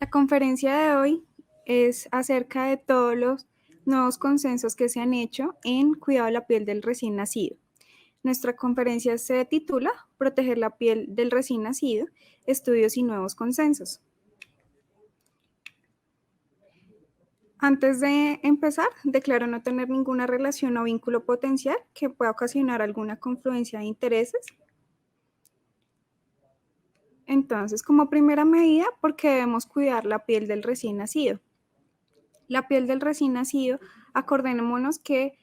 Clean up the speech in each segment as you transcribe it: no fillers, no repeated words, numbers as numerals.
La conferencia de hoy es acerca de todos los nuevos consensos que se han hecho en cuidado de la piel del recién nacido. Nuestra conferencia se titula Proteger la piel del recién nacido, estudios y nuevos consensos. Antes de empezar, declaro no tener ninguna relación o vínculo potencial que pueda ocasionar alguna confluencia de intereses. Entonces, como primera medida, ¿por qué debemos cuidar la piel del recién nacido? La piel del recién nacido, acordémonos que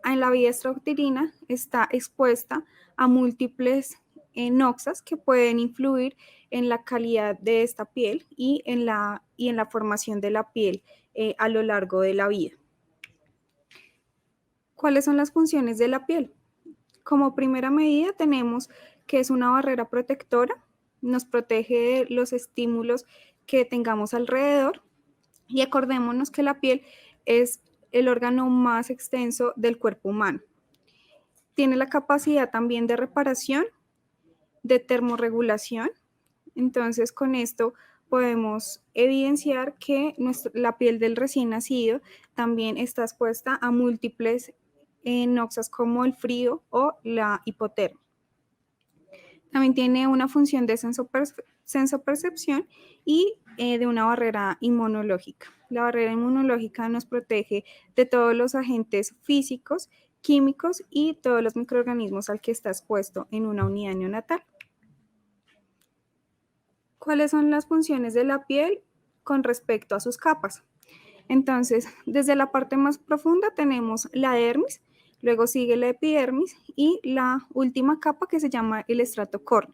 en la vía extrauterina está expuesta a múltiples noxas que pueden influir en la calidad de esta piel y en la formación de la piel a lo largo de la vida. ¿Cuáles son las funciones de la piel? Como primera medida tenemos que es una barrera protectora, nos protege de los estímulos que tengamos alrededor. Y acordémonos que la piel es el órgano más extenso del cuerpo humano. Tiene la capacidad también de reparación, de termorregulación. Entonces, con esto podemos evidenciar que la piel del recién nacido también está expuesta a múltiples noxas como el frío o la hipotermia. También tiene una función de sensopercepción y de una barrera inmunológica. La barrera inmunológica nos protege de todos los agentes físicos, químicos y todos los microorganismos al que está expuesto en una unidad neonatal. ¿Cuáles son las funciones de la piel con respecto a sus capas? Entonces, desde la parte más profunda tenemos la dermis, luego sigue la epidermis y la última capa que se llama el estrato córneo.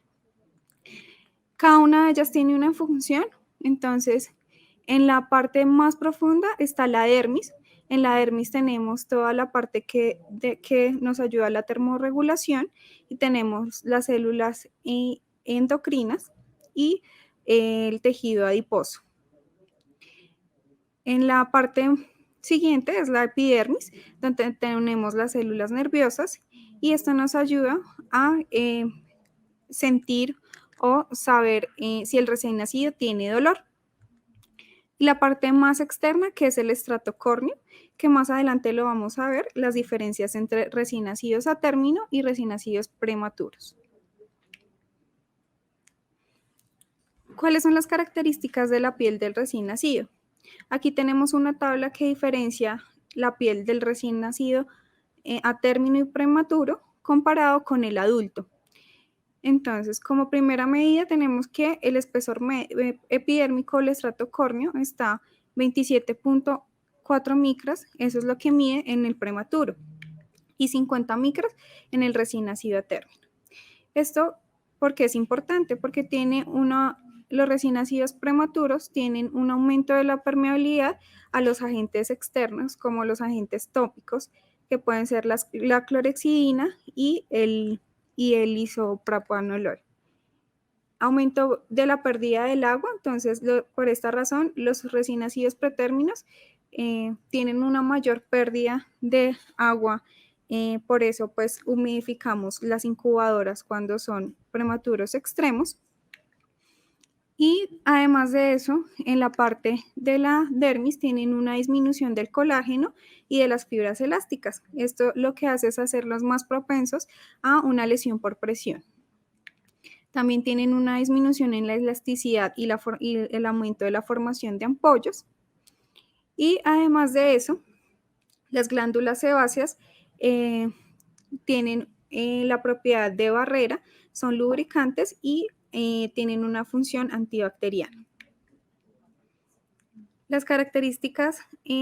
Cada una de ellas tiene una función, entonces en la parte más profunda está la dermis. En la dermis tenemos toda la parte que nos ayuda a la termorregulación y tenemos las células endocrinas y el tejido adiposo. En la parte siguiente es la epidermis, donde tenemos las células nerviosas y esto nos ayuda a sentir o saber si el recién nacido tiene dolor. Y la parte más externa, que es el estrato córneo, que más adelante lo vamos a ver, las diferencias entre recién nacidos a término y recién nacidos prematuros. ¿Cuáles son las características de la piel del recién nacido? Aquí tenemos una tabla que diferencia la piel del recién nacido a término y prematuro comparado con el adulto. Entonces, como primera medida tenemos que el espesor epidérmico del estrato córneo está 27.4 micras, eso es lo que mide en el prematuro, y 50 micras en el recién nacido a término. Esto, ¿por qué es importante? Porque los recién nacidos prematuros tienen un aumento de la permeabilidad a los agentes externos, como los agentes tópicos, que pueden ser la clorexidina y el isopropanolol. Aumento de la pérdida del agua, entonces por esta razón los recién nacidos pretérminos tienen una mayor pérdida de agua, por eso pues humidificamos las incubadoras cuando son prematuros extremos. Y además de eso, en la parte de la dermis tienen una disminución del colágeno y de las fibras elásticas. Esto lo que hace es hacerlos más propensos a una lesión por presión. También tienen una disminución en la elasticidad y el aumento de la formación de ampollos. Y además de eso, las glándulas sebáceas tienen la propiedad de barrera, son lubricantes y tienen una función antibacteriana. Las características,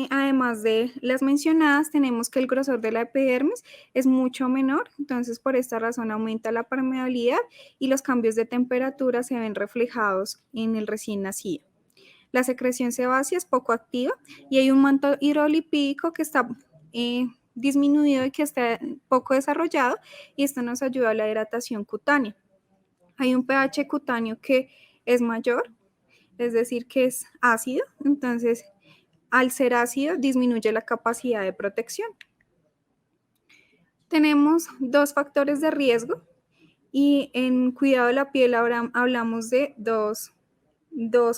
además de las mencionadas, tenemos que el grosor de la epidermis es mucho menor, entonces por esta razón aumenta la permeabilidad y los cambios de temperatura se ven reflejados en el recién nacido. La secreción sebácea es poco activa y hay un manto hidrolipídico que está disminuido y que está poco desarrollado y esto nos ayuda a la hidratación cutánea. Hay un pH cutáneo que es mayor, es decir, que es ácido, entonces al ser ácido disminuye la capacidad de protección. Tenemos dos factores de riesgo y en cuidado de la piel hablamos de dos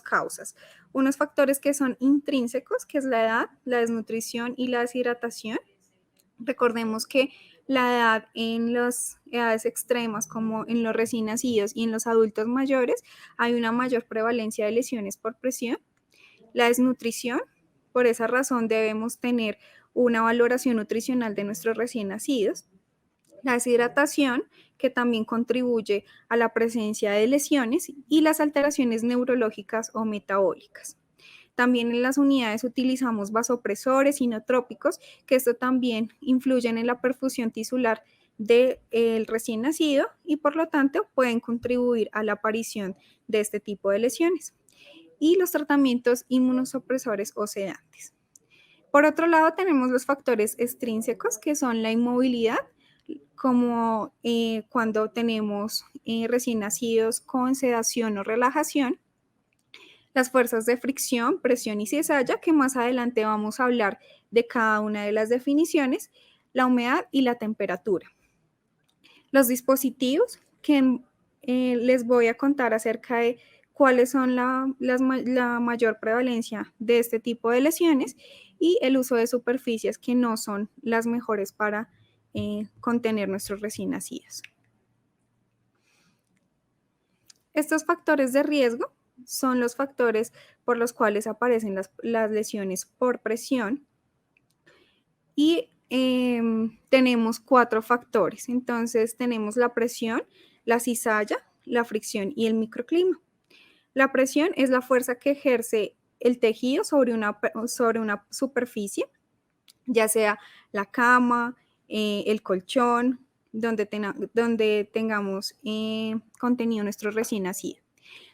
causas. unos factores que son intrínsecos, que es la edad, la desnutrición y la deshidratación. Recordemos que la edad en las edades extremas, como en los recién nacidos y en los adultos mayores, hay una mayor prevalencia de lesiones por presión. La desnutrición, por esa razón debemos tener una valoración nutricional de nuestros recién nacidos. La deshidratación, que también contribuye a la presencia de lesiones, y las alteraciones neurológicas o metabólicas. También en las unidades utilizamos vasopresores inotrópicos, que esto también influyen en la perfusión tisular del recién nacido y por lo tanto pueden contribuir a la aparición de este tipo de lesiones. Y los tratamientos inmunosupresores o sedantes. Por otro lado, tenemos los factores extrínsecos, que son la inmovilidad, como cuando tenemos recién nacidos con sedación o relajación, las fuerzas de fricción, presión y cizalla, que más adelante vamos a hablar de cada una de las definiciones, la humedad y la temperatura. Los dispositivos, que les voy a contar acerca de cuáles son la mayor prevalencia de este tipo de lesiones, y el uso de superficies que no son las mejores para contener nuestros recién nacidos. Estos factores de riesgo son los factores por los cuales aparecen las lesiones por presión, y tenemos 4 factores. Entonces tenemos la presión, la cizalla, la fricción y el microclima. La presión es la fuerza que ejerce el tejido sobre una superficie, ya sea la cama, el colchón, donde tengamos contenido nuestro recién nacido.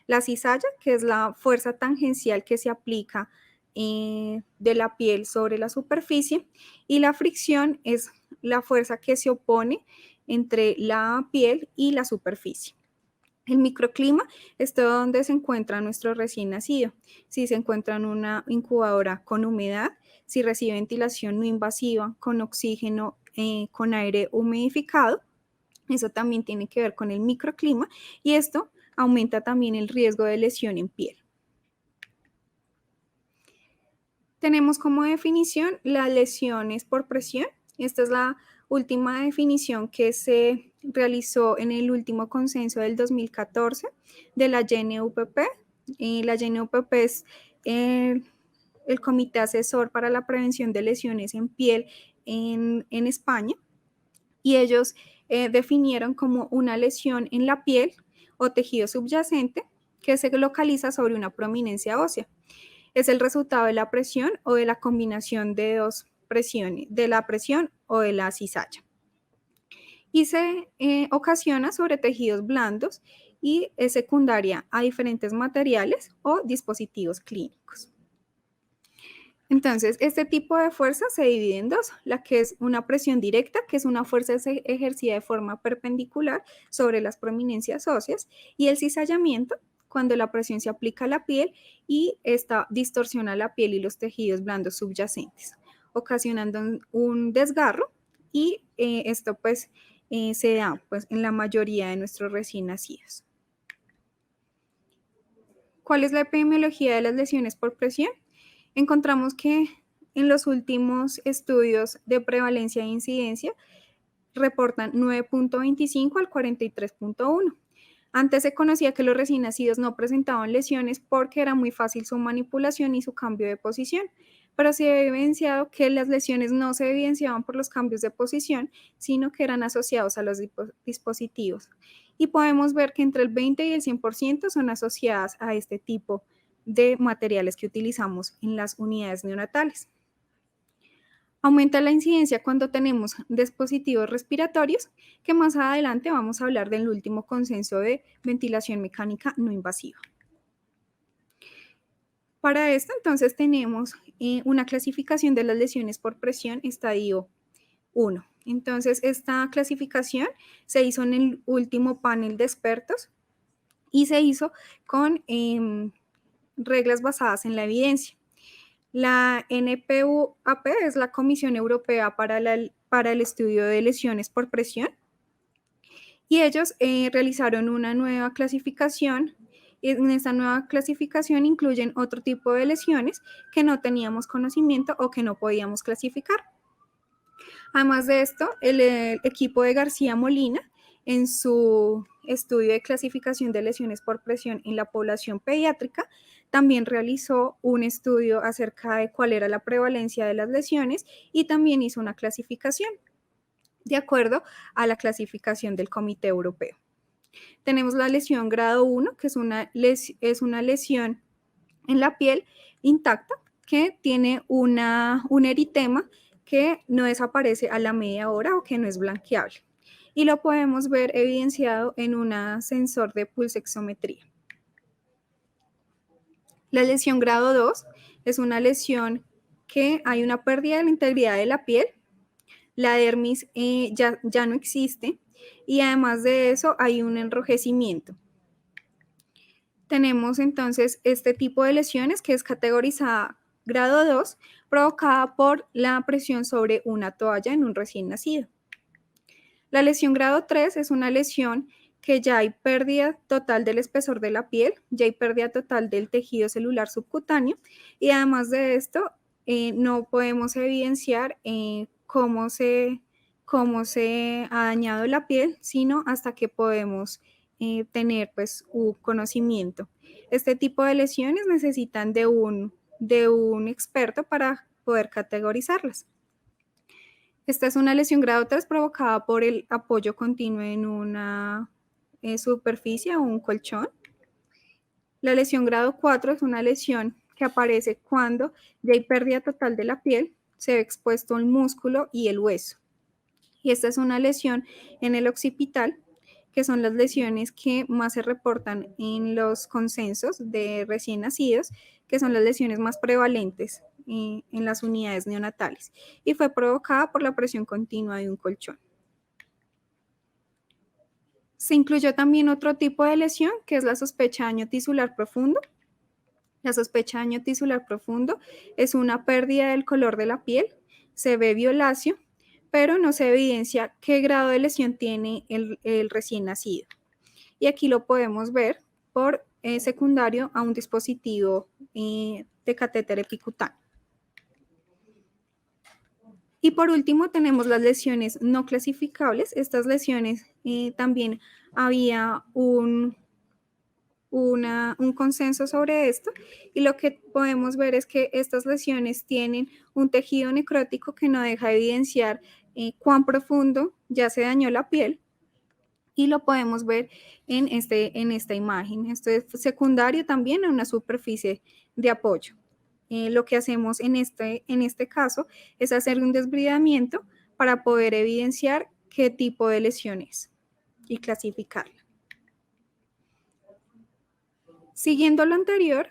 La cizalla, que es la fuerza tangencial que se aplica de la piel sobre la superficie, y la fricción es la fuerza que se opone entre la piel y la superficie. El microclima es todo donde se encuentra nuestro recién nacido. Si se encuentra en una incubadora con humedad, si recibe ventilación no invasiva, con oxígeno, con aire humidificado, eso también tiene que ver con el microclima, y esto aumenta también el riesgo de lesión en piel. Tenemos como definición las lesiones por presión. Esta es la última definición que se realizó en el último consenso del 2014 de la YNUPP. La YNUPP es el Comité Asesor para la Prevención de Lesiones en Piel en España, y ellos definieron como una lesión en la piel o tejido subyacente que se localiza sobre una prominencia ósea. Es el resultado de la presión o de la combinación de dos presiones, de la presión o de la cizalla. Y se ocasiona sobre tejidos blandos y es secundaria a diferentes materiales o dispositivos clínicos. Entonces, este tipo de fuerza se divide en dos: la que es una presión directa, que es una fuerza ejercida de forma perpendicular sobre las prominencias óseas, y el cizallamiento, cuando la presión se aplica a la piel y esta distorsiona la piel y los tejidos blandos subyacentes, ocasionando un desgarro, y esto pues se da pues en la mayoría de nuestros recién nacidos. ¿Cuál es la epidemiología de las lesiones por presión? Encontramos que en los últimos estudios de prevalencia e incidencia reportan 9.25 al 43.1. Antes se conocía que los recién nacidos no presentaban lesiones porque era muy fácil su manipulación y su cambio de posición, pero se ha evidenciado que las lesiones no se evidenciaban por los cambios de posición, sino que eran asociados a los dispositivos. Y podemos ver que entre el 20 y el 100% son asociadas a este tipo de materiales que utilizamos en las unidades neonatales. Aumenta la incidencia cuando tenemos dispositivos respiratorios, que más adelante vamos a hablar del último consenso de ventilación mecánica no invasiva. Para esto, entonces, tenemos una clasificación de las lesiones por presión, estadio 1. Entonces, esta clasificación se hizo en el último panel de expertos y se hizo con reglas basadas en la evidencia. La NPUAP es la Comisión Europea para el Estudio de Lesiones por Presión, y ellos realizaron una nueva clasificación Y en esta nueva clasificación incluyen otro tipo de lesiones que no teníamos conocimiento o que no podíamos clasificar. Además de esto, el equipo de García Molina, en su estudio de clasificación de lesiones por presión en la población pediátrica, también realizó un estudio acerca de cuál era la prevalencia de las lesiones y también hizo una clasificación de acuerdo a la clasificación del Comité Europeo. Tenemos la lesión grado 1, que es una lesión en la piel intacta que tiene un eritema que no desaparece a la media hora o que no es blanqueable. Y lo podemos ver evidenciado en un sensor de pulsexometría. La lesión grado 2 es una lesión que hay una pérdida de la integridad de la piel, la dermis ya no existe y además de eso hay un enrojecimiento. Tenemos entonces este tipo de lesiones que es categorizada grado 2, provocada por la presión sobre una toalla en un recién nacido. La lesión grado 3 es una lesión que ya hay pérdida total del espesor de la piel, ya hay pérdida total del tejido celular subcutáneo y además de esto no podemos evidenciar cómo se ha dañado la piel, sino hasta que podemos tener pues un conocimiento. Este tipo de lesiones necesitan de un experto para poder categorizarlas. Esta es una lesión grado 3 provocada por el apoyo continuo en una superficie o un colchón. La lesión grado 4 es una lesión que aparece cuando ya hay pérdida total de la piel, se ve expuesto el músculo y el hueso. Y esta es una lesión en el occipital, que son las lesiones que más se reportan en los consensos de recién nacidos, que son las lesiones más prevalentes en las unidades neonatales, y fue provocada por la presión continua de un colchón. Se incluyó también otro tipo de lesión, que es la sospecha de daño tisular profundo. La sospecha de daño tisular profundo es una pérdida del color de la piel, se ve violáceo, pero no se evidencia qué grado de lesión tiene el recién nacido. Y aquí lo podemos ver por secundario a un dispositivo de catéter epicutáneo. Y por último tenemos las lesiones no clasificables. Estas lesiones también había un consenso sobre esto y lo que podemos ver es que estas lesiones tienen un tejido necrótico que no deja evidenciar cuán profundo ya se dañó la piel y lo podemos ver en esta imagen. Esto es secundario también a una superficie de apoyo. Lo que hacemos en este caso es hacer un desbridamiento para poder evidenciar qué tipo de lesión es y clasificarla. Siguiendo lo anterior,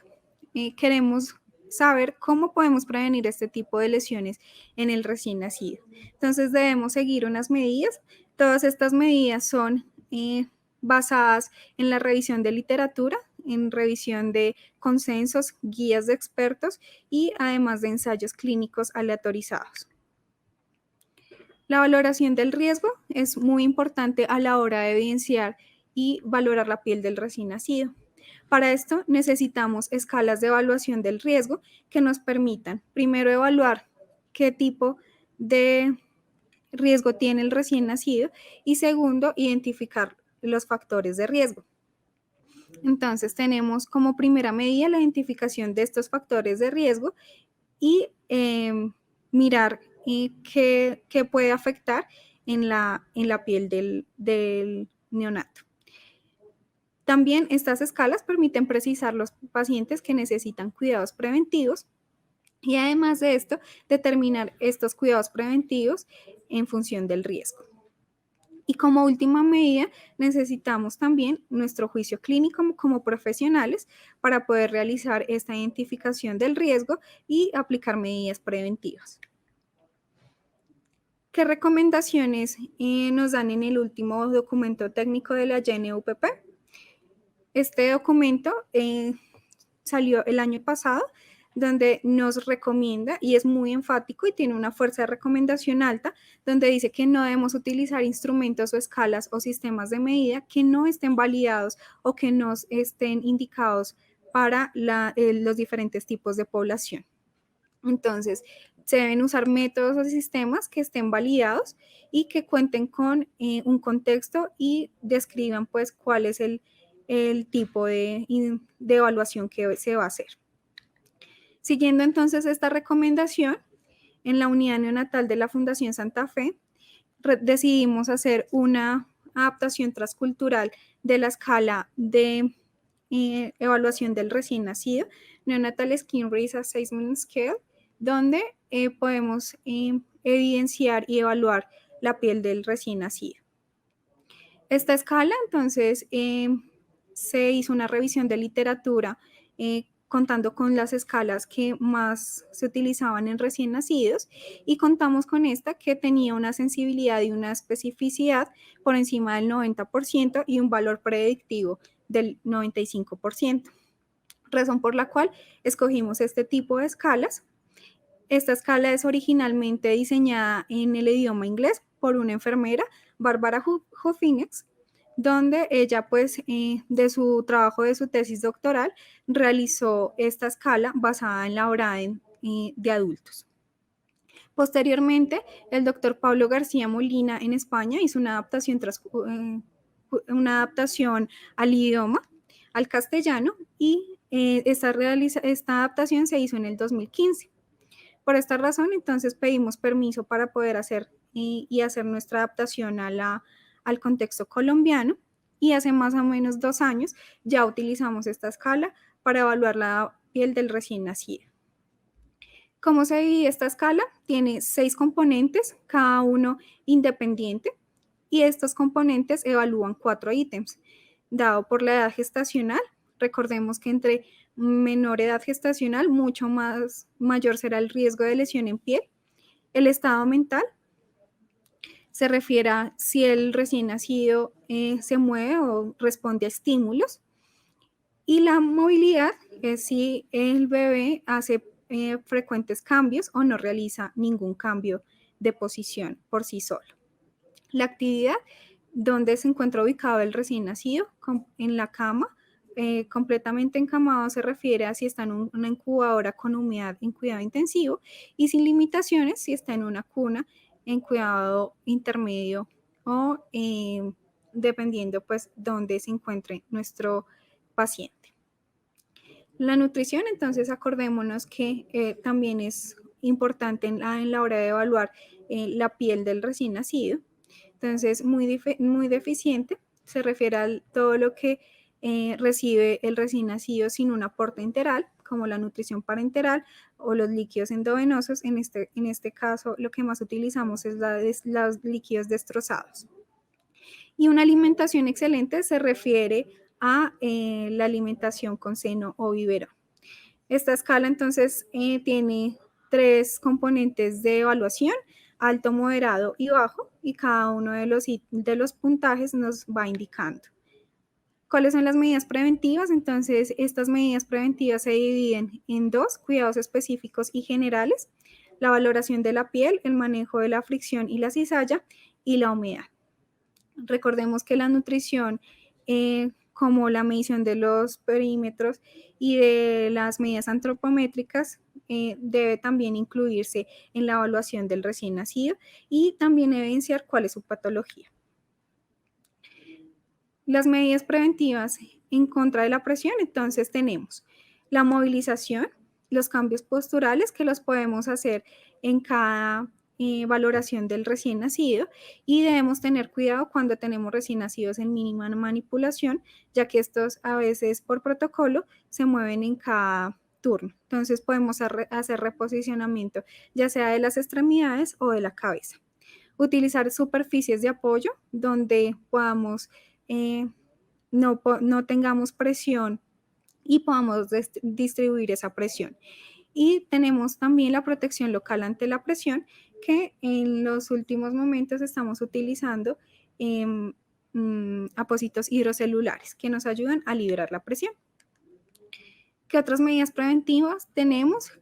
queremos saber cómo podemos prevenir este tipo de lesiones en el recién nacido. Entonces debemos seguir unas medidas. Todas estas medidas son basadas en la revisión de literatura, en revisión de consensos, guías de expertos y además de ensayos clínicos aleatorizados. La valoración del riesgo es muy importante a la hora de evidenciar y valorar la piel del recién nacido. Para esto necesitamos escalas de evaluación del riesgo que nos permitan, primero, evaluar qué tipo de riesgo tiene el recién nacido y segundo, identificar los factores de riesgo. Entonces tenemos como primera medida la identificación de estos factores de riesgo y mirar qué puede afectar en la piel del neonato. También estas escalas permiten precisar los pacientes que necesitan cuidados preventivos y además de esto, determinar estos cuidados preventivos en función del riesgo. Y como última medida, necesitamos también nuestro juicio clínico como profesionales para poder realizar esta identificación del riesgo y aplicar medidas preventivas. ¿Qué recomendaciones nos dan en el último documento técnico de la YNUPP? Este documento salió el año pasado, donde nos recomienda y es muy enfático y tiene una fuerza de recomendación alta, donde dice que no debemos utilizar instrumentos o escalas o sistemas de medida que no estén validados o que no estén indicados para los diferentes tipos de población. Entonces, se deben usar métodos o sistemas que estén validados y que cuenten con un contexto y describan pues cuál es el tipo de evaluación que se va a hacer. Siguiendo entonces esta recomendación, en la unidad neonatal de la Fundación Santa Fe, decidimos hacer una adaptación transcultural de la escala de evaluación del recién nacido, Neonatal Skin Race Assessment Scale, donde podemos evidenciar y evaluar la piel del recién nacido. Esta escala, entonces, se hizo una revisión de literatura contando con las escalas que más se utilizaban en recién nacidos y contamos con esta que tenía una sensibilidad y una especificidad por encima del 90% y un valor predictivo del 95%, razón por la cual escogimos este tipo de escalas. Esta escala es originalmente diseñada en el idioma inglés por una enfermera, Bárbara Huffinex, donde ella, pues, de su trabajo de su tesis doctoral, realizó esta escala basada en la Braden de adultos. Posteriormente, el doctor Pablo García Molina en España hizo una adaptación al idioma, al castellano, y esta adaptación se hizo en el 2015. Por esta razón, entonces pedimos permiso para poder hacer y hacer nuestra adaptación al contexto colombiano y hace más o menos 2 años ya utilizamos esta escala para evaluar la piel del recién nacido. ¿Cómo se divide esta escala? Tiene 6 componentes, cada uno independiente, y estos componentes evalúan 4 ítems, dado por la edad gestacional. Recordemos que entre menor edad gestacional, mucho más mayor será el riesgo de lesión en piel. El estado mental se refiere a si el recién nacido se mueve o responde a estímulos. Y la movilidad es si el bebé hace frecuentes cambios o no realiza ningún cambio de posición por sí solo. La actividad, donde se encuentra ubicado el recién nacido, en la cama, completamente encamado, se refiere a si está en una incubadora con humedad en cuidado intensivo y sin limitaciones si está en una cuna en cuidado intermedio o dependiendo pues dónde se encuentre nuestro paciente. La nutrición, entonces acordémonos que también es importante en la hora de evaluar la piel del recién nacido. Entonces, muy deficiente se refiere a todo lo que recibe el recién nacido sin un aporte enteral, como la nutrición parenteral o los líquidos endovenosos. En este caso, lo que más utilizamos es los líquidos destrozados. Y una alimentación excelente se refiere a la alimentación con seno o biberón. Esta escala entonces tiene 3 componentes de evaluación, alto, moderado y bajo, y cada uno de los puntajes nos va indicando. ¿Cuáles son las medidas preventivas? Entonces, estas medidas preventivas se dividen en 2, cuidados específicos y generales, la valoración de la piel, el manejo de la fricción y la cizalla y la humedad. Recordemos que la nutrición, como la medición de los perímetros y de las medidas antropométricas, debe también incluirse en la evaluación del recién nacido y también evidenciar cuál es su patología. Las medidas preventivas en contra de la presión, entonces tenemos la movilización, los cambios posturales que los podemos hacer en cada valoración del recién nacido y debemos tener cuidado cuando tenemos recién nacidos en mínima manipulación, ya que estos a veces por protocolo se mueven en cada turno. Entonces podemos hacer reposicionamiento ya sea de las extremidades o de la cabeza. Utilizar superficies de apoyo donde podamos no tengamos presión y podamos distribuir esa presión. Y tenemos también la protección local ante la presión, que en los últimos momentos estamos utilizando apósitos hidrocelulares que nos ayudan a liberar la presión. ¿Qué otras medidas preventivas tenemos?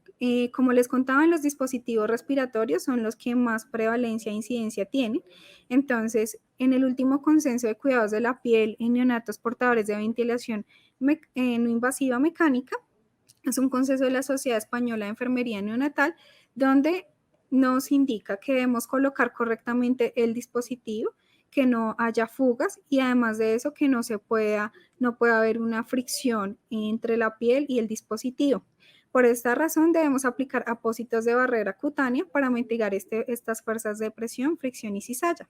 Como les contaba, los dispositivos respiratorios son los que más prevalencia e incidencia tienen. Entonces, en el último consenso de cuidados de la piel en neonatos portadores de ventilación no invasiva mecánica, es un consenso de la Sociedad Española de Enfermería Neonatal, donde nos indica que debemos colocar correctamente el dispositivo, que no haya fugas y además de eso que no pueda haber una fricción entre la piel y el dispositivo. Por esta razón debemos aplicar apósitos de barrera cutánea para mitigar estas fuerzas de presión, fricción y cizalla.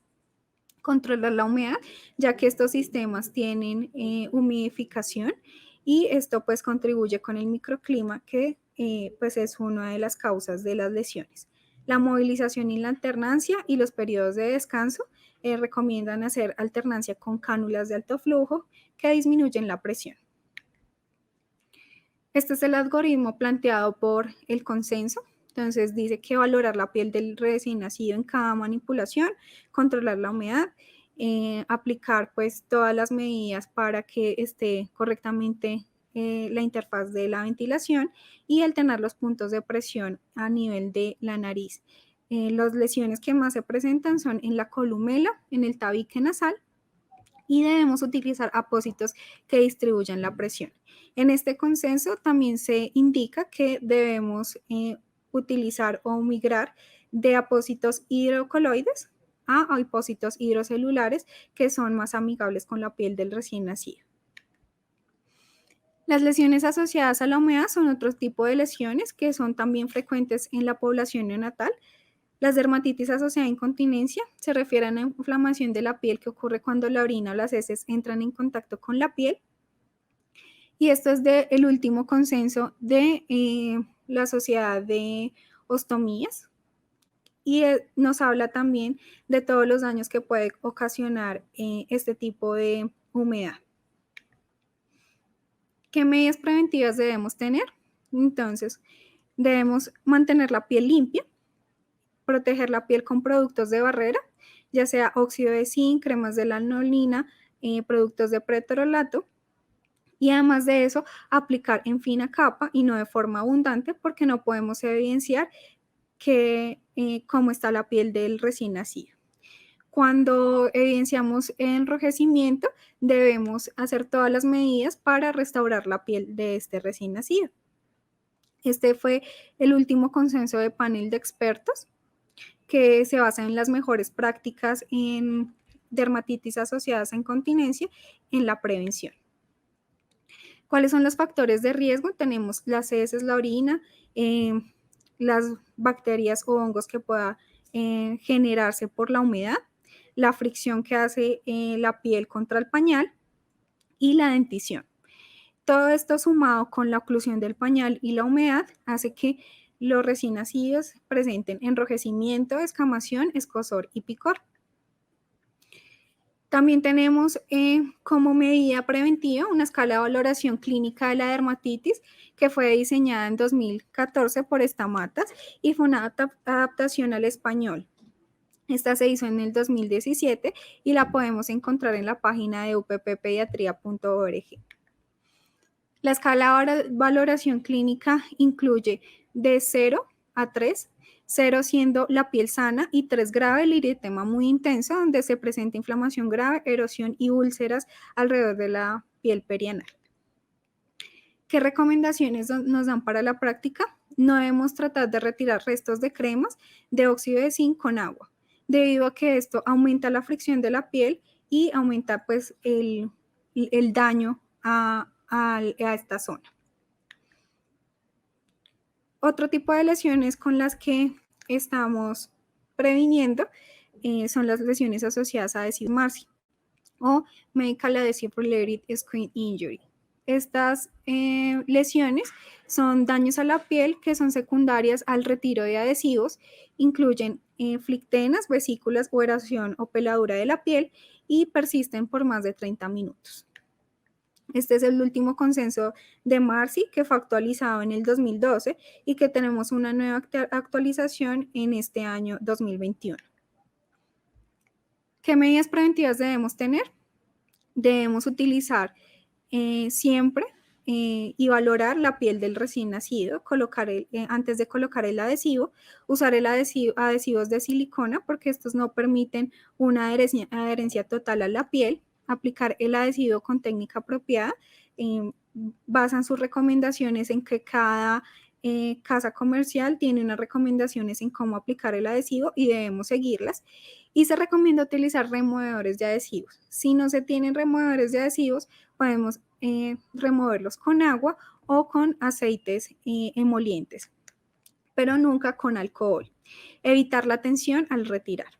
Controlar la humedad, ya que estos sistemas tienen humidificación y esto pues contribuye con el microclima que pues es una de las causas de las lesiones. La movilización y la alternancia y los periodos de descanso recomiendan hacer alternancia con cánulas de alto flujo que disminuyen la presión. Este es el algoritmo planteado por el consenso. Entonces dice que valorar la piel del recién nacido en cada manipulación, controlar la humedad, aplicar pues todas las medidas para que esté correctamente la interfaz de la ventilación y alternar los puntos de presión a nivel de la nariz. Las lesiones que más se presentan son en la columela, en el tabique nasal, y debemos utilizar apósitos que distribuyan la presión. En este consenso también se indica que debemos utilizar o migrar de apósitos hidrocoloides a apósitos hidrocelulares que son más amigables con la piel del recién nacido. Las lesiones asociadas a la humedad son otro tipo de lesiones que son también frecuentes en la población neonatal. Las dermatitis asociada a incontinencia se refieren a inflamación de la piel que ocurre cuando la orina o las heces entran en contacto con la piel. Y esto es del último consenso de la Sociedad de Ostomías. Y nos habla también de todos los daños que puede ocasionar este tipo de humedad. ¿Qué medidas preventivas debemos tener? Entonces, debemos mantener la piel limpia, proteger la piel con productos de barrera, ya sea óxido de zinc, cremas de lanolina, productos de pretorolato, y además de eso, aplicar en fina capa y no de forma abundante porque no podemos evidenciar cómo está la piel del recién nacido. Cuando evidenciamos enrojecimiento, debemos hacer todas las medidas para restaurar la piel de este recién nacido. Este fue el último consenso de panel de expertos que se basa en las mejores prácticas en dermatitis asociadas a incontinencia en la prevención. ¿Cuáles son los factores de riesgo? Tenemos las heces, la orina, las bacterias o hongos que pueda generarse por la humedad, la fricción que hace la piel contra el pañal y la dentición. Todo esto sumado con la oclusión del pañal y la humedad hace que los recién nacidos presenten enrojecimiento, escamación, escozor y picor. También tenemos como medida preventiva una escala de valoración clínica de la dermatitis que fue diseñada en 2014 por Stamatas y fue una adaptación al español. Esta se hizo en el 2017 y la podemos encontrar en la página de upppediatría.org. La escala de valoración clínica incluye de 0 a 3, 0 siendo la piel sana y 3 grave, el eritema muy intenso, donde se presenta inflamación grave, erosión y úlceras alrededor de la piel perianal. ¿Qué recomendaciones nos dan para la práctica? No debemos tratar de retirar restos de cremas de óxido de zinc con agua, debido a que esto aumenta la fricción de la piel y aumenta pues el daño a esta zona. Otro tipo de lesiones con las que estamos previniendo son las lesiones asociadas a adhesive MARSI o Medical Adhesive Related Skin Injury. Estas lesiones son daños a la piel que son secundarias al retiro de adhesivos, incluyen flictenas, vesículas o erosión o peladura de la piel y persisten por más de 30 minutos. Este es el último consenso de MARSI que fue actualizado en el 2012 y que tenemos una nueva actualización en este año 2021. ¿Qué medidas preventivas debemos tener? Debemos utilizar siempre y valorar la piel del recién nacido, antes de colocar el adhesivo, usar adhesivos de silicona porque estos no permiten una adherencia total a la piel, aplicar el adhesivo con técnica apropiada, basan sus recomendaciones en que cada casa comercial tiene unas recomendaciones en cómo aplicar el adhesivo y debemos seguirlas. Y se recomienda utilizar removedores de adhesivos. Si no se tienen removedores de adhesivos, podemos removerlos con agua o con aceites emolientes, pero nunca con alcohol. Evitar la tensión al retirar.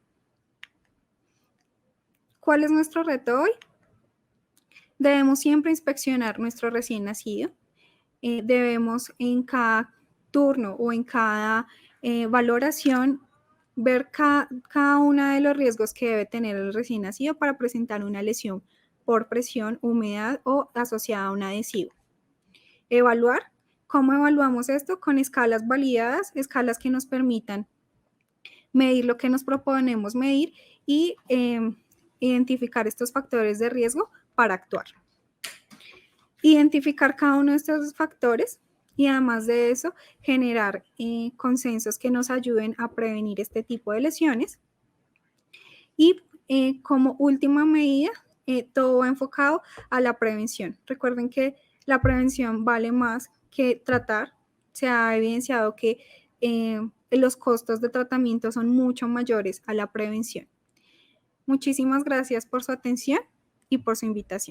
¿Cuál es nuestro reto hoy? Debemos siempre inspeccionar nuestro recién nacido. Debemos en cada turno o en cada valoración ver cada uno de los riesgos que debe tener el recién nacido para presentar una lesión por presión, humedad o asociada a un adhesivo. Evaluar. ¿Cómo evaluamos esto? Con escalas validadas, escalas que nos permitan medir lo que nos proponemos medir y identificar estos factores de riesgo para actuar. Identificar cada uno de estos factores y además de eso, generar consensos que nos ayuden a prevenir este tipo de lesiones. Y como última medida, todo va enfocado a la prevención. Recuerden que la prevención vale más que tratar. Se ha evidenciado que los costos de tratamiento son mucho mayores a la prevención. Muchísimas gracias por su atención y por su invitación.